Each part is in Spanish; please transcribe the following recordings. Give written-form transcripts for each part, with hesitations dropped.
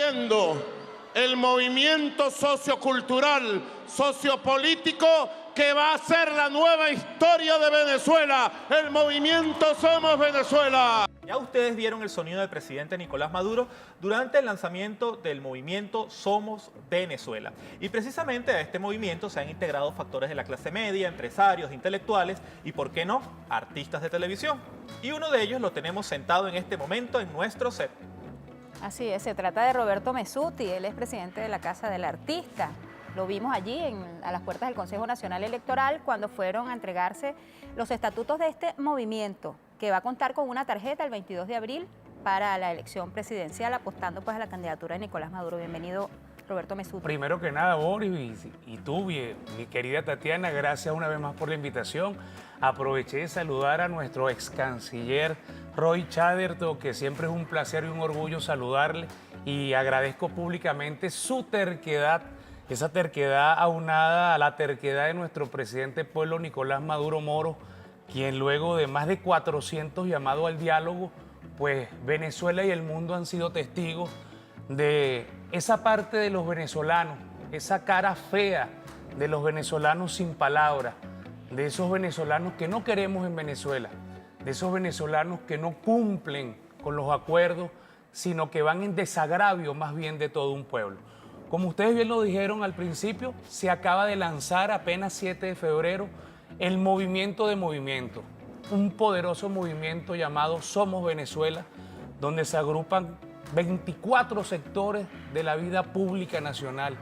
construyendo el movimiento sociocultural, sociopolítico que va a ser la nueva historia de Venezuela, el movimiento Somos Venezuela. Ya ustedes vieron el sonido del presidente Nicolás Maduro durante el lanzamiento del movimiento Somos Venezuela. Y precisamente a este movimiento se han integrado factores de la clase media, empresarios, intelectuales y, ¿por qué no?, artistas de televisión. Y uno de ellos lo tenemos sentado en este momento en nuestro set. Así es, se trata de Roberto Messuti, él es presidente de la Casa del Artista. Lo vimos allí a las puertas del Consejo Nacional Electoral cuando fueron a entregarse los estatutos de este movimiento, que va a contar con una tarjeta el 22 de abril para la elección presidencial, apostando pues a la candidatura de Nicolás Maduro. Bienvenido, Roberto Messuti. Primero que nada, Boris, y tú, mi querida Tatiana, gracias una vez más por la invitación. Aproveché de saludar a nuestro ex canciller Roy Chatterton, que siempre es un placer y un orgullo saludarle, y agradezco públicamente su terquedad, esa terquedad aunada a la terquedad de nuestro presidente pueblo Nicolás Maduro Moro, quien luego de más de 400 llamados al diálogo, pues Venezuela y el mundo han sido testigos de esa parte de los venezolanos, esa cara fea de los venezolanos sin palabras, de esos venezolanos que no queremos en Venezuela, de esos venezolanos que no cumplen con los acuerdos, sino que van en desagravio más bien de todo un pueblo. Como ustedes bien lo dijeron al principio, se acaba de lanzar apenas 7 de febrero el movimiento de movimientos, un poderoso movimiento llamado Somos Venezuela, donde se agrupan 24 sectores de la vida pública nacional,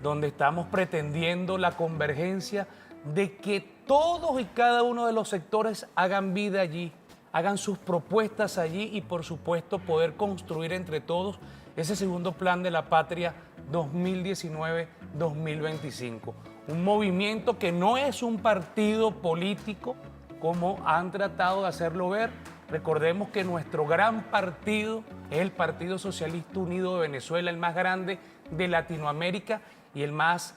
donde estamos pretendiendo la convergencia de que todos y cada uno de los sectores hagan vida allí, hagan sus propuestas allí y por supuesto poder construir entre todos ese segundo plan de la patria 2019-2025. Un movimiento que no es un partido político como han tratado de hacerlo ver. Recordemos que nuestro gran partido es el Partido Socialista Unido de Venezuela, el más grande de Latinoamérica y el más,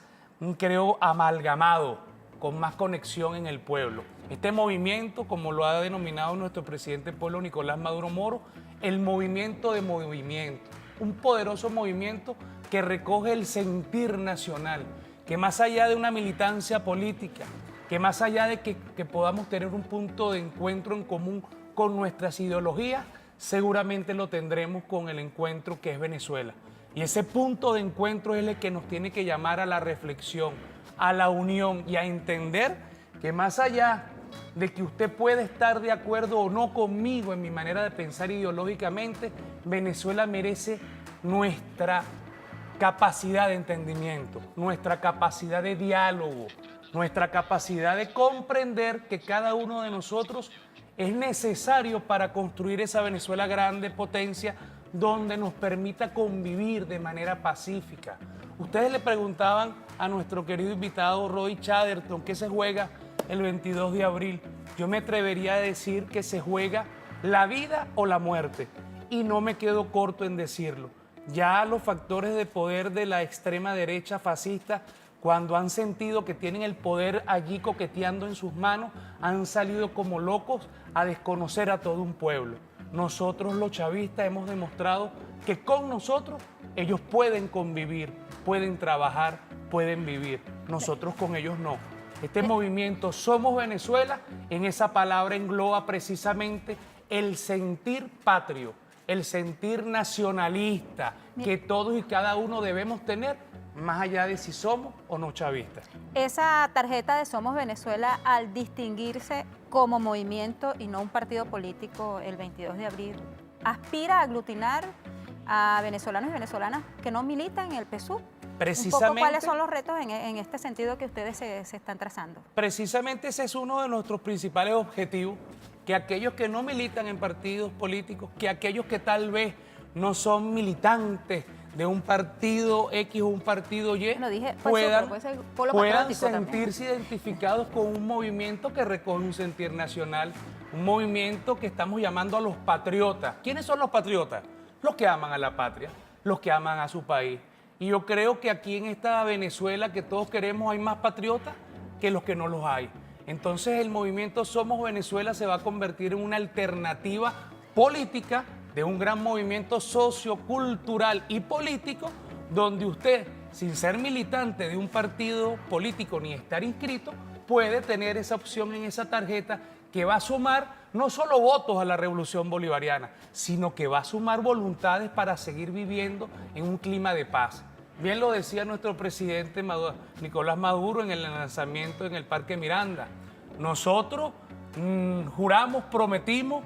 creo, amalgamado, con más conexión en el pueblo. Este movimiento, como lo ha denominado nuestro presidente pueblo Nicolás Maduro Moro, el movimiento de movimiento, un poderoso movimiento que recoge el sentir nacional, que más allá de una militancia política, que más allá de que podamos tener un punto de encuentro en común con nuestras ideologías, seguramente lo tendremos con el encuentro que es Venezuela. Y ese punto de encuentro es el que nos tiene que llamar a la reflexión, a la unión y a entender que más allá de que usted puede estar de acuerdo o no conmigo en mi manera de pensar ideológicamente, Venezuela merece nuestra capacidad de entendimiento, nuestra capacidad de diálogo, nuestra capacidad de comprender que cada uno de nosotros es necesario para construir esa Venezuela grande, potencia, donde nos permita convivir de manera pacífica. Ustedes le preguntaban a nuestro querido invitado Roy Chatterton qué se juega el 22 de abril. Yo me atrevería a decir que se juega la vida o la muerte, y no me quedo corto en decirlo. Ya los factores de poder de la extrema derecha fascista, cuando han sentido que tienen el poder allí coqueteando en sus manos, han salido como locos a desconocer a todo un pueblo. Nosotros los chavistas hemos demostrado que con nosotros ellos pueden convivir, pueden trabajar, pueden vivir. Nosotros con ellos no. Este movimiento Somos Venezuela, en esa palabra engloba precisamente el sentir patrio, el sentir nacionalista que todos y cada uno debemos tener, más allá de si somos o no chavistas. Esa tarjeta de Somos Venezuela, al distinguirse como movimiento y no un partido político el 22 de abril, aspira a aglutinar a venezolanos y venezolanas que no militan en el PSUV. Precisamente, un poco, ¿cuáles son los retos en este sentido que ustedes se están trazando? Precisamente ese es uno de nuestros principales objetivos, que aquellos que no militan en partidos políticos, que aquellos que tal vez no militantes de un partido X o un partido Y, puedan sentirse identificados con un movimiento que recoge un sentir nacional, un movimiento que estamos llamando a los patriotas. ¿Quiénes son los patriotas? Los que aman a la patria, los que aman a su país. Y yo creo que aquí en esta Venezuela que todos queremos hay más patriotas que los que no los hay. Entonces el movimiento Somos Venezuela se va a convertir en una alternativa política de un gran movimiento sociocultural y político donde usted, sin ser militante de un partido político ni estar inscrito, puede tener esa opción en esa tarjeta que va a sumar no solo votos a la revolución bolivariana, sino que va a sumar voluntades para seguir viviendo en un clima de paz. Bien lo decía nuestro presidente Nicolás Maduro en el lanzamiento en el Parque Miranda. Nosotros juramos, prometimos,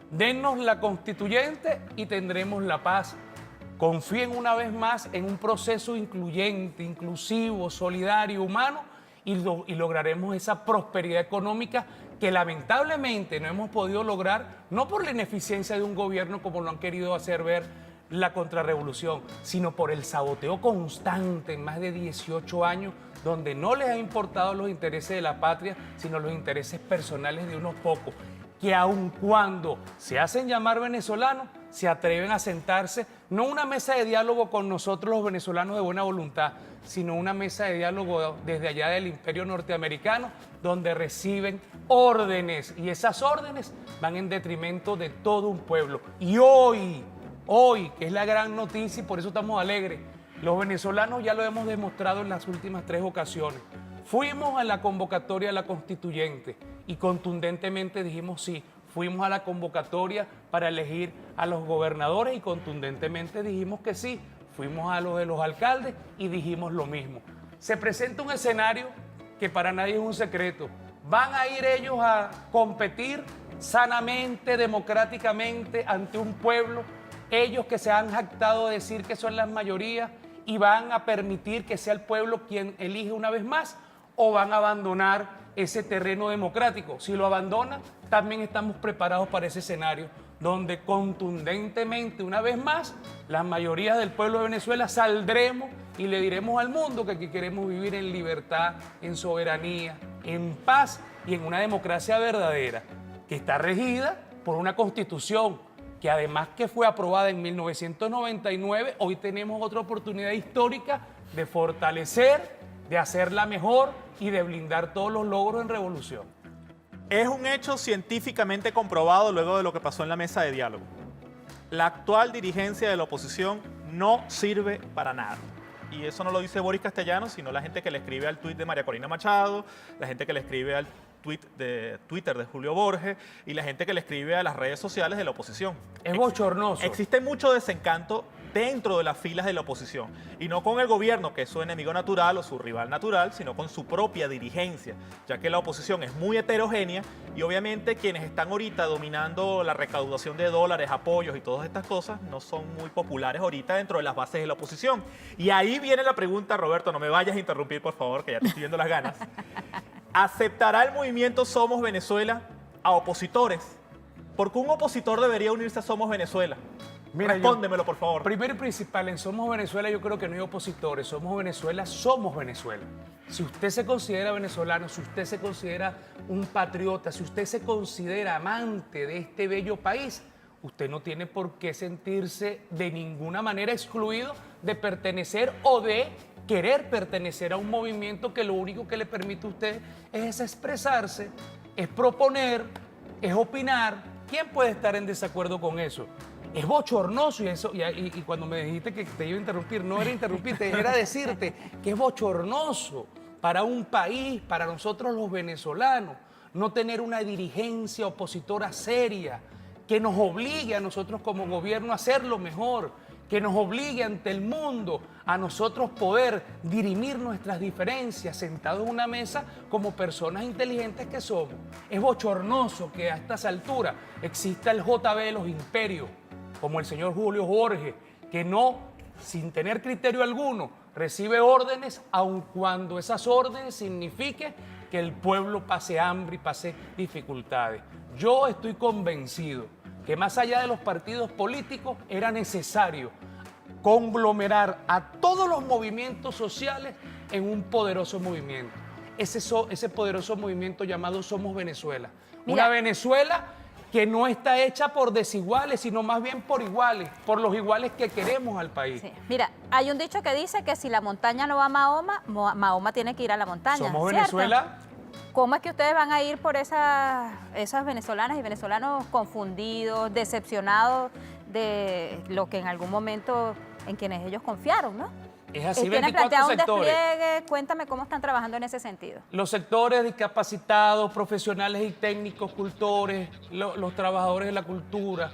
dennos la constituyente y tendremos la paz. Confíen una vez más en un proceso incluyente, inclusivo, solidario, humano y lograremos esa prosperidad económica que lamentablemente no hemos podido lograr, no por la ineficiencia de un gobierno como lo han querido hacer ver la contrarrevolución, sino por el saboteo constante en más de 18 años, donde no les ha importado los intereses de la patria, sino los intereses personales de unos pocos, que aun cuando se hacen llamar venezolanos, se atreven a sentarse, no una mesa de diálogo con nosotros los venezolanos de buena voluntad, sino una mesa de diálogo desde allá del imperio norteamericano, donde reciben órdenes, y esas órdenes van en detrimento de todo un pueblo. Y hoy, que es la gran noticia y por eso estamos alegres, los venezolanos ya lo hemos demostrado en las últimas 3 ocasiones. Fuimos a la convocatoria de la constituyente y contundentemente dijimos sí. Fuimos a la convocatoria para elegir a los gobernadores y contundentemente dijimos que sí. Fuimos a los de los alcaldes y dijimos lo mismo. Se presenta un escenario que para nadie es un secreto. Van a ir ellos a competir sanamente, democráticamente, ante un pueblo, ellos que se han jactado de decir que son las mayorías, y van a permitir que sea el pueblo quien elige una vez más, o van a abandonar ese terreno democrático. Si lo abandonan, también estamos preparados para ese escenario, donde contundentemente, una vez más, las mayorías del pueblo de Venezuela saldremos y le diremos al mundo que aquí queremos vivir en libertad, en soberanía, en paz y en una democracia verdadera, que está regida por una constitución que además que fue aprobada en 1999, hoy tenemos otra oportunidad histórica de fortalecer, de hacerla mejor y de blindar todos los logros en revolución. Es un hecho científicamente comprobado luego de lo que pasó en la mesa de diálogo. La actual dirigencia de la oposición no sirve para nada. Y eso no lo dice Boris Castellanos, sino la gente que le escribe al tuit de María Corina Machado, la gente que le escribe al Twitter de Julio Borges y la gente que le escribe a las redes sociales de la oposición. Es bochornoso. Existe mucho desencanto dentro de las filas de la oposición, y no con el gobierno, que es su enemigo natural o su rival natural, sino con su propia dirigencia, ya que la oposición es muy heterogénea y obviamente quienes están ahorita dominando la recaudación de dólares, apoyos y todas estas cosas no son muy populares ahorita dentro de las bases de la oposición. Y ahí viene la pregunta, Roberto, no me vayas a interrumpir, por favor, que ya te estoy viendo las ganas. ¿Aceptará el movimiento Somos Venezuela a opositores? ¿Por qué un opositor debería unirse a Somos Venezuela? Mira, respóndemelo, por favor. Primero y principal, en Somos Venezuela yo creo que no hay opositores. Somos Venezuela, somos Venezuela. Si usted se considera venezolano, si usted se considera un patriota, si usted se considera amante de este bello país, usted no tiene por qué sentirse de ninguna manera excluido de pertenecer o de querer pertenecer a un movimiento que lo único que le permite a usted es expresarse, es proponer, es opinar. ¿Quién puede estar en desacuerdo con eso? Es bochornoso y cuando me dijiste que te iba a interrumpir, no era interrumpirte, era decirte que es bochornoso para un país, para nosotros los venezolanos, no tener una dirigencia opositora seria que nos obligue a nosotros como gobierno a hacerlo mejor, que nos obligue ante el mundo a nosotros poder dirimir nuestras diferencias sentados en una mesa como personas inteligentes que somos. Es bochornoso que a estas alturas exista el JB de los imperios, como el señor Julio Borges, que no, sin tener criterio alguno, recibe órdenes, aun cuando esas órdenes signifiquen que el pueblo pase hambre y pase dificultades. Yo estoy convencido que más allá de los partidos políticos era necesario conglomerar a todos los movimientos sociales en un poderoso movimiento. Ese poderoso movimiento llamado Somos Venezuela. Mira, una Venezuela que no está hecha por desiguales, sino más bien por iguales, por los iguales que queremos al país. Sí. Mira, hay un dicho que dice que si la montaña no va a Mahoma, Mahoma tiene que ir a la montaña. Somos ¿cierto? Venezuela ¿Cómo es que ustedes van a ir por esas venezolanas y venezolanos confundidos, decepcionados de lo que en algún momento en quienes ellos confiaron, ¿no? Es así, ¿Tienen 24 planteado un sectores. despliegue? Cuéntame cómo están trabajando en ese sentido. Los sectores discapacitados, profesionales y técnicos, cultores, los trabajadores de la cultura,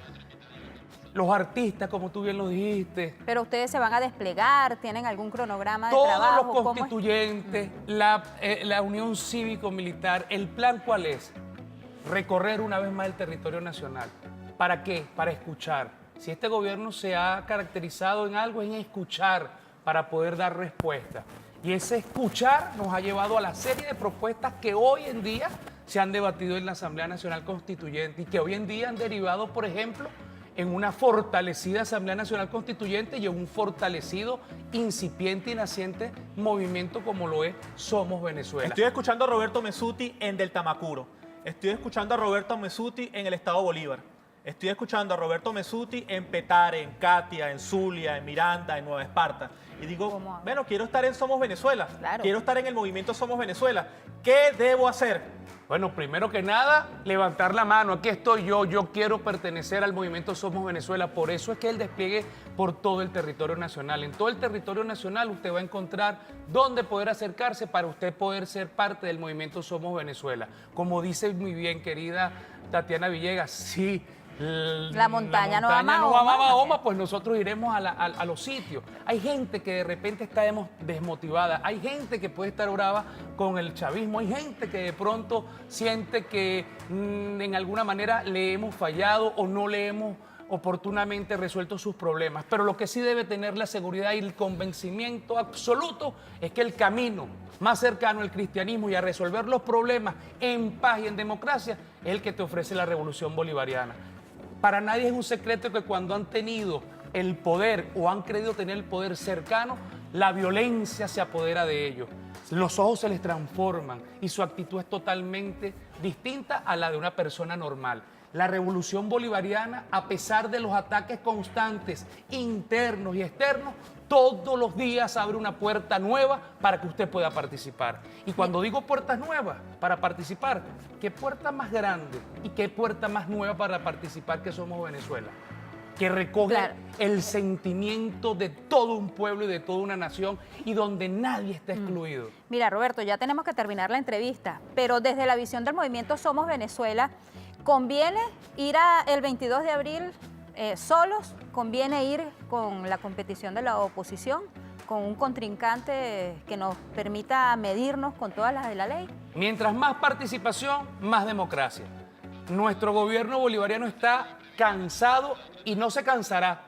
los artistas, como tú bien lo dijiste. Pero ustedes se van a desplegar, ¿tienen algún cronograma de Todos trabajo? los ¿Cómo es? constituyentes, la Unión Cívico-Militar, ¿el plan cuál es? Recorrer una vez más el territorio nacional. ¿Para qué? Para escuchar. Si este gobierno se ha caracterizado en algo, es en escuchar para poder dar respuesta. Y ese escuchar nos ha llevado a la serie de propuestas que hoy en día se han debatido en la Asamblea Nacional Constituyente y que hoy en día han derivado, por ejemplo, en una fortalecida Asamblea Nacional Constituyente y en un fortalecido, incipiente y naciente movimiento como lo es Somos Venezuela. Estoy escuchando a Roberto Messuti en Del Tamacuro. Estoy escuchando a Roberto Messuti en el Estado Bolívar. Estoy escuchando a Roberto Messuti en Petare, en Catia, en Zulia, en Miranda, en Nueva Esparta. Y digo, bueno, quiero estar en Somos Venezuela. Claro. Quiero estar en el movimiento Somos Venezuela. ¿Qué debo hacer? Bueno, primero que nada, levantar la mano. Aquí estoy yo quiero pertenecer al movimiento Somos Venezuela. Por eso es que el despliegue por todo el territorio nacional. En todo el territorio nacional usted va a encontrar dónde poder acercarse para usted poder ser parte del movimiento Somos Venezuela. Como dice muy bien, querida Tatiana Villegas, sí. La montaña no va a Mahoma, pues nosotros iremos a los sitios. Hay gente que de repente está desmotivada, hay gente que puede estar brava con el chavismo, hay gente que de pronto siente que en alguna manera le hemos fallado o no le hemos oportunamente resuelto sus problemas. Pero lo que sí debe tener la seguridad y el convencimiento absoluto es que el camino más cercano al cristianismo y a resolver los problemas en paz y en democracia es el que te ofrece la revolución bolivariana. Para nadie es un secreto que cuando han tenido el poder o han creído tener el poder cercano, la violencia se apodera de ellos. Los ojos se les transforman y su actitud es totalmente distinta a la de una persona normal. La revolución bolivariana, a pesar de los ataques constantes, internos y externos, todos los días abre una puerta nueva para que usted pueda participar. Y cuando digo puertas nuevas para participar, ¿qué puerta más grande y qué puerta más nueva para participar que Somos Venezuela? Que recoge el sentimiento de todo un pueblo y de toda una nación y donde nadie está excluido. Mira, Roberto, ya tenemos que terminar la entrevista, pero desde la visión del movimiento Somos Venezuela, ¿conviene ir el 22 de abril solos? ¿Conviene ir con la competición de la oposición, con un contrincante que nos permita medirnos con todas las de la ley? Mientras más participación, más democracia. Nuestro gobierno bolivariano está cansado y no se cansará,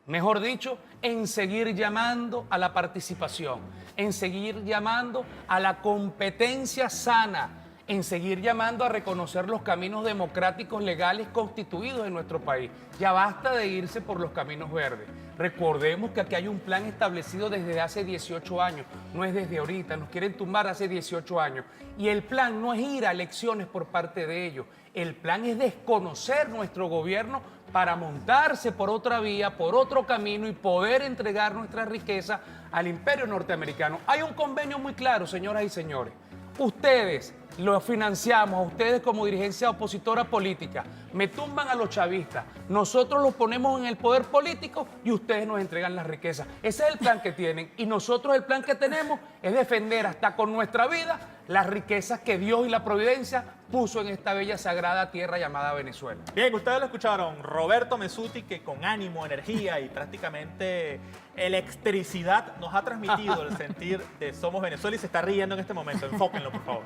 mejor dicho, en seguir llamando a la participación, en seguir llamando a la competencia sana, en seguir llamando a reconocer los caminos democráticos legales constituidos en nuestro país. Ya basta de irse por los caminos verdes. Recordemos que aquí hay un plan establecido desde hace 18 años, no es desde ahorita, nos quieren tumbar hace 18 años. Y el plan no es ir a elecciones por parte de ellos, el plan es desconocer nuestro gobierno para montarse por otra vía, por otro camino y poder entregar nuestra riqueza al imperio norteamericano. Hay un convenio muy claro, señoras y señores. Ustedes lo financiamos, a ustedes como dirigencia opositora política, me tumban a los chavistas, nosotros los ponemos en el poder político y ustedes nos entregan las riquezas. Ese es el plan que tienen y nosotros el plan que tenemos es defender hasta con nuestra vida las riquezas que Dios y la providencia puso en esta bella sagrada tierra llamada Venezuela. Bien, ustedes lo escucharon, Roberto Messuti, que con ánimo, energía y prácticamente electricidad nos ha transmitido el sentir de Somos Venezuela y se está riendo en este momento. Enfóquenlo, por favor.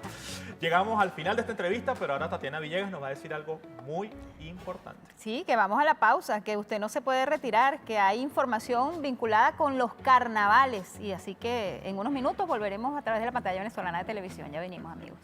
Llegamos al final de esta entrevista, pero ahora Tatiana Villegas nos va a decir algo muy importante. Sí, que vamos a la pausa, que usted no se puede retirar, que hay información vinculada con los carnavales. Y así que en unos minutos volveremos a través de la pantalla venezolana de televisión. Ya venimos, amigos.